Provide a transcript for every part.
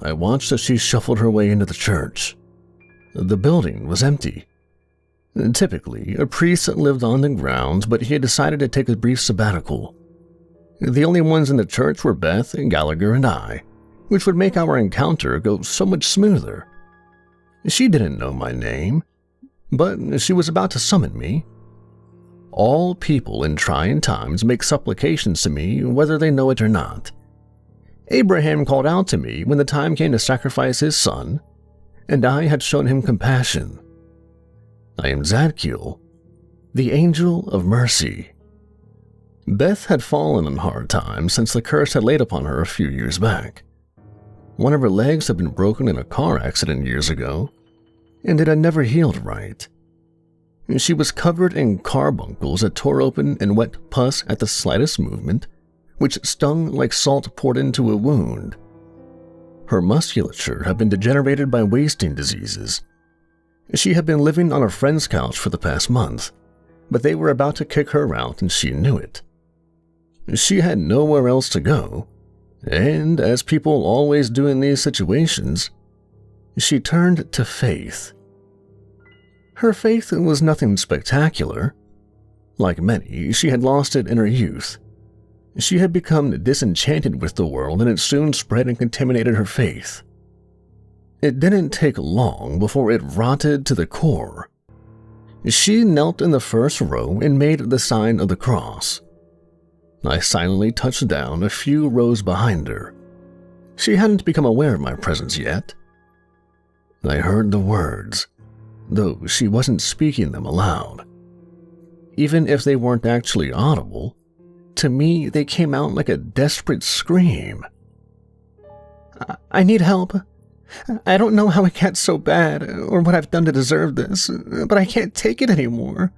I watched as she shuffled her way into the church. The building was empty. Typically, a priest lived on the grounds, but he had decided to take a brief sabbatical. The only ones in the church were Beth, Gallagher, and I, which would make our encounter go so much smoother. She didn't know my name, but she was about to summon me. All people in trying times make supplications to me, whether they know it or not. Abraham called out to me when the time came to sacrifice his son, and I had shown him compassion. I am Zadkiel, the Angel of Mercy. Beth had fallen in hard times since the curse had laid upon her a few years back. One of her legs had been broken in a car accident years ago, and it had never healed right. She was covered in carbuncles that tore open and wet pus at the slightest movement, which stung like salt poured into a wound. Her musculature had been degenerated by wasting diseases. She had been living on a friend's couch for the past month, but they were about to kick her out and she knew it. She had nowhere else to go, and as people always do in these situations, she turned to faith. Her faith was nothing spectacular. Like many, she had lost it in her youth. She had become disenchanted with the world, and it soon spread and contaminated her faith. It didn't take long before it rotted to the core. She knelt in the first row and made the sign of the cross. I silently touched down a few rows behind her. She hadn't become aware of my presence yet. I heard the words, though she wasn't speaking them aloud. Even if they weren't actually audible, to me they came out like a desperate scream. I need help. I don't know how it got so bad or what I've done to deserve this, but I can't take it anymore.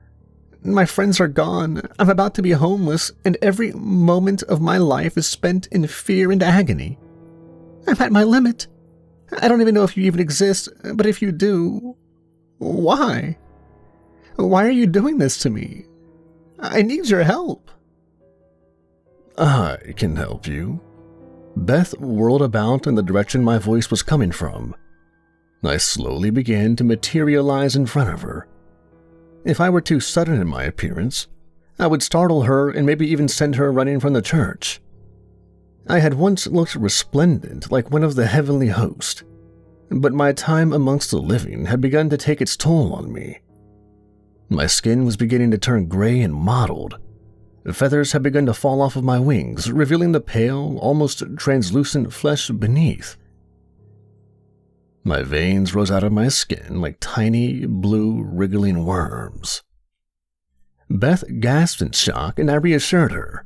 My friends are gone, I'm about to be homeless, and every moment of my life is spent in fear and agony. I'm at my limit. I don't even know if you even exist, but if you do, why? Why are you doing this to me? I need your help. I can help you. Beth whirled about in the direction my voice was coming from. I slowly began to materialize in front of her. If I were too sudden in my appearance, I would startle her and maybe even send her running from the church. I had once looked resplendent like one of the heavenly host, but my time amongst the living had begun to take its toll on me. My skin was beginning to turn gray and mottled. Feathers had begun to fall off of my wings, revealing the pale, almost translucent flesh beneath. My veins rose out of my skin like tiny, blue, wriggling worms. Beth gasped in shock, and I reassured her.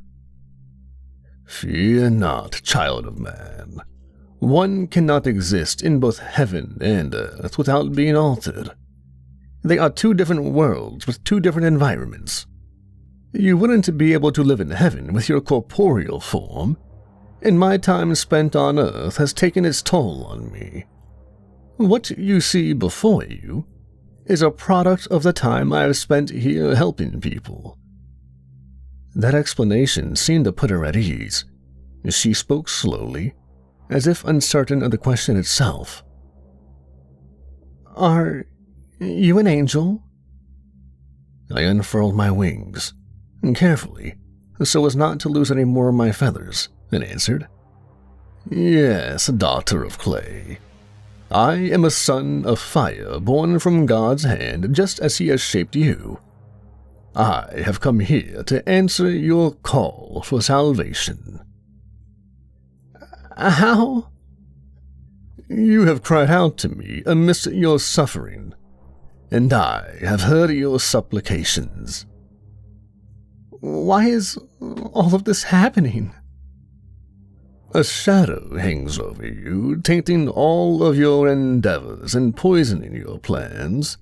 Fear not, child of man. One cannot exist in both heaven and earth without being altered. They are two different worlds with two different environments. You wouldn't be able to live in heaven with your corporeal form, and my time spent on earth has taken its toll on me. What you see before you is a product of the time I have spent here helping people. That explanation seemed to put her at ease. She spoke slowly, as if uncertain of the question itself. Are you an angel? I unfurled my wings, carefully, so as not to lose any more of my feathers, and answered, Yes, daughter of clay. I am a son of fire born from God's hand, just as he has shaped you. I have come here to answer your call for salvation. How? You have cried out to me amidst your suffering, and I have heard your supplications. Why is all of this happening? A shadow hangs over you, tainting all of your endeavors and poisoning your plans.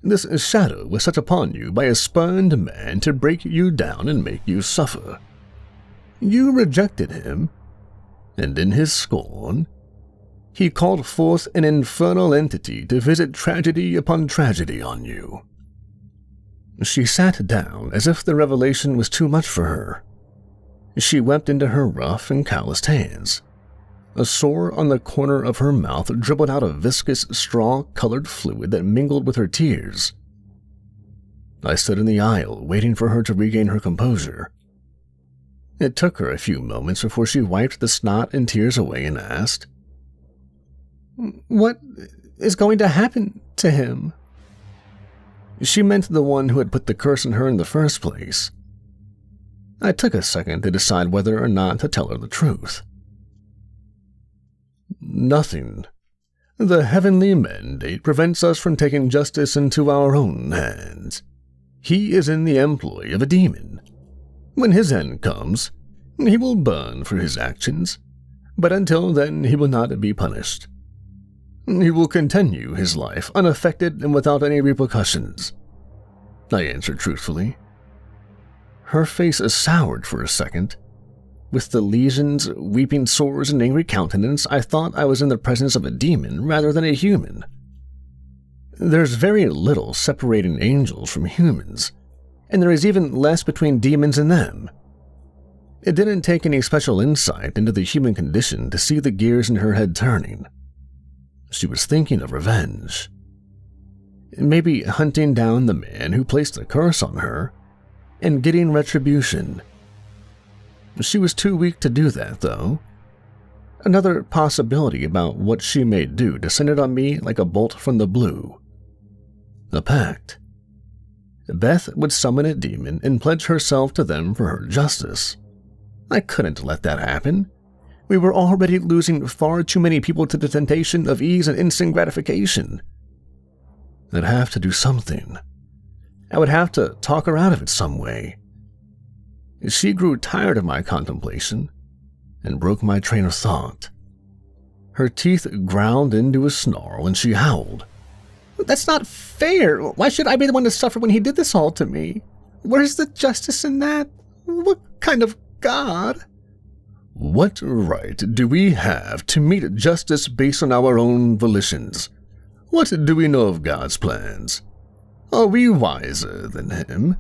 This shadow was set upon you by a spurned man to break you down and make you suffer. You rejected him, and in his scorn, he called forth an infernal entity to visit tragedy upon tragedy on you. She sat down as if the revelation was too much for her. She wept into her rough and calloused hands. A sore on the corner of her mouth dribbled out a viscous, straw-colored fluid that mingled with her tears. I stood in the aisle, waiting for her to regain her composure. It took her a few moments before she wiped the snot and tears away and asked, "What is going to happen to him?" She meant the one who had put the curse on her in the first place. I took a second to decide whether or not to tell her the truth. "Nothing. The heavenly mandate prevents us from taking justice into our own hands. He is in the employ of a demon. When his end comes, he will burn for his actions, but until then he will not be punished. He will continue his life unaffected and without any repercussions," I answered truthfully. Her face soured for a second. With the lesions, weeping sores, and angry countenance, I thought I was in the presence of a demon rather than a human. There's very little separating angels from humans, and there is even less between demons and them. It didn't take any special insight into the human condition to see the gears in her head turning. She was thinking of revenge. Maybe hunting down the man who placed the curse on her and getting retribution. She was too weak to do that, though. Another possibility about what she may do descended on me like a bolt from the blue. A pact. Beth would summon a demon and pledge herself to them for her justice. I couldn't let that happen. We were already losing far too many people to the temptation of ease and instant gratification. I'd have to do something. I would have to talk her out of it some way. She grew tired of my contemplation and broke my train of thought. Her teeth ground into a snarl and she howled. "That's not fair! Why should I be the one to suffer when he did this all to me? Where's the justice in that? What kind of God?" "What right do we have to meet justice based on our own volitions? What do we know of God's plans? Are we wiser than him?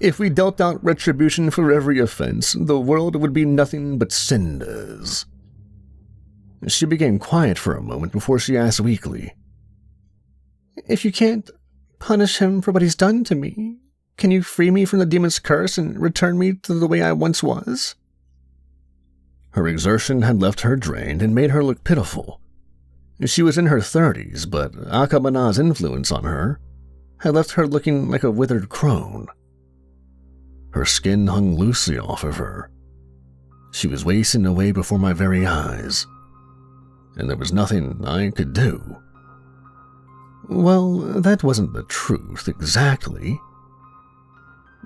If we dealt out retribution for every offense, the world would be nothing but cinders." She became quiet for a moment before she asked weakly, "If you can't punish him for what he's done to me, can you free me from the demon's curse and return me to the way I once was?" Her exertion had left her drained and made her look pitiful. She was in her 30s, but Akabana's influence on her had left her looking like a withered crone. Her skin hung loosely off of her. She was wasting away before my very eyes, and there was nothing I could do. Well, that wasn't the truth exactly.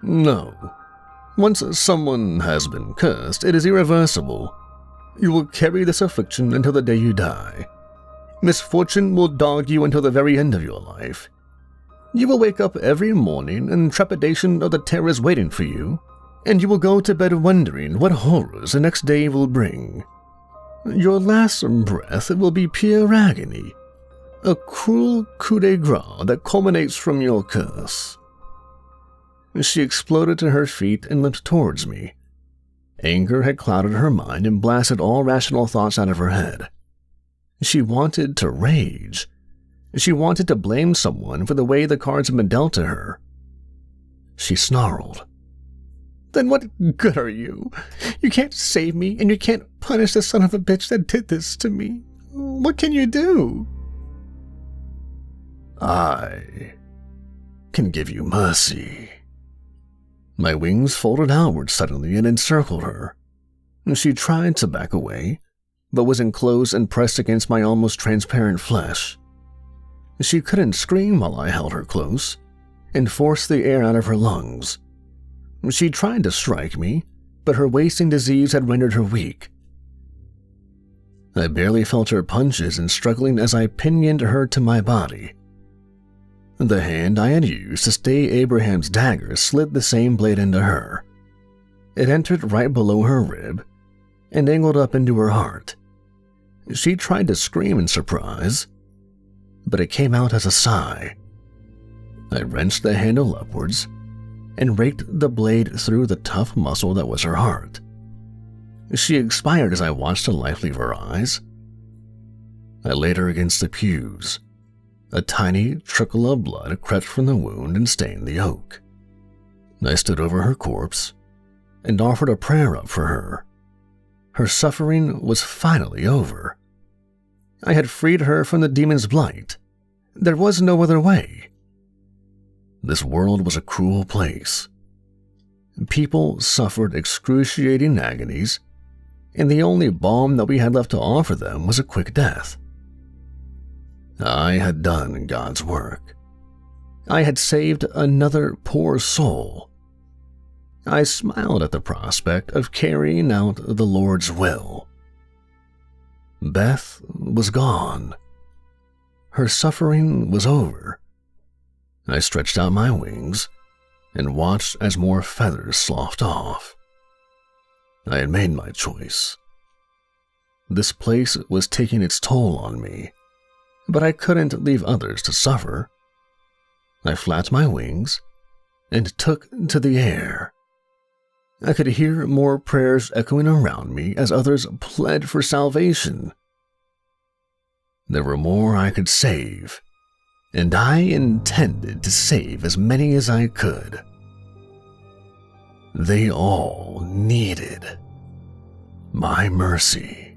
No. Once someone has been cursed, it is irreversible. You will carry this affliction until the day you die. Misfortune will dog you until the very end of your life. You will wake up every morning in trepidation of the terrors waiting for you, and you will go to bed wondering what horrors the next day will bring. Your last breath will be pure agony, a cruel coup de grace that culminates from your curse." She exploded to her feet and limped towards me. Anger had clouded her mind and blasted all rational thoughts out of her head. She wanted to rage. She wanted to blame someone for the way the cards had been dealt to her. She snarled, "Then what good are you? You can't save me, and you can't punish the son of a bitch that did this to me. What can you do?" "I can give you mercy." My wings folded outward suddenly and encircled her. She tried to back away, but was enclosed and pressed against my almost transparent flesh. She couldn't scream while I held her close and forced the air out of her lungs. She tried to strike me, but her wasting disease had rendered her weak. I barely felt her punches and struggling as I pinioned her to my body. The hand I had used to stay Abraham's dagger slid the same blade into her. It entered right below her rib and angled up into her heart. She tried to scream in surprise, but it came out as a sigh. I wrenched the handle upwards and raked the blade through the tough muscle that was her heart. She expired as I watched the life leave her eyes I laid her against the pews. A tiny trickle of blood crept from the wound and stained the oak. I stood over her corpse and offered a prayer up for her. Her suffering was finally over. I had freed her from the demon's blight. There was no other way. This world was a cruel place. People suffered excruciating agonies, and the only balm that we had left to offer them was a quick death. I had done God's work. I had saved another poor soul. I smiled at the prospect of carrying out the Lord's will. Beth was gone. Her suffering was over. I stretched out my wings and watched as more feathers sloughed off. I had made my choice. This place was taking its toll on me, but I couldn't leave others to suffer. I flapped my wings and took to the air. I could hear more prayers echoing around me as others pled for salvation. There were more I could save, and I intended to save as many as I could. They all needed my mercy.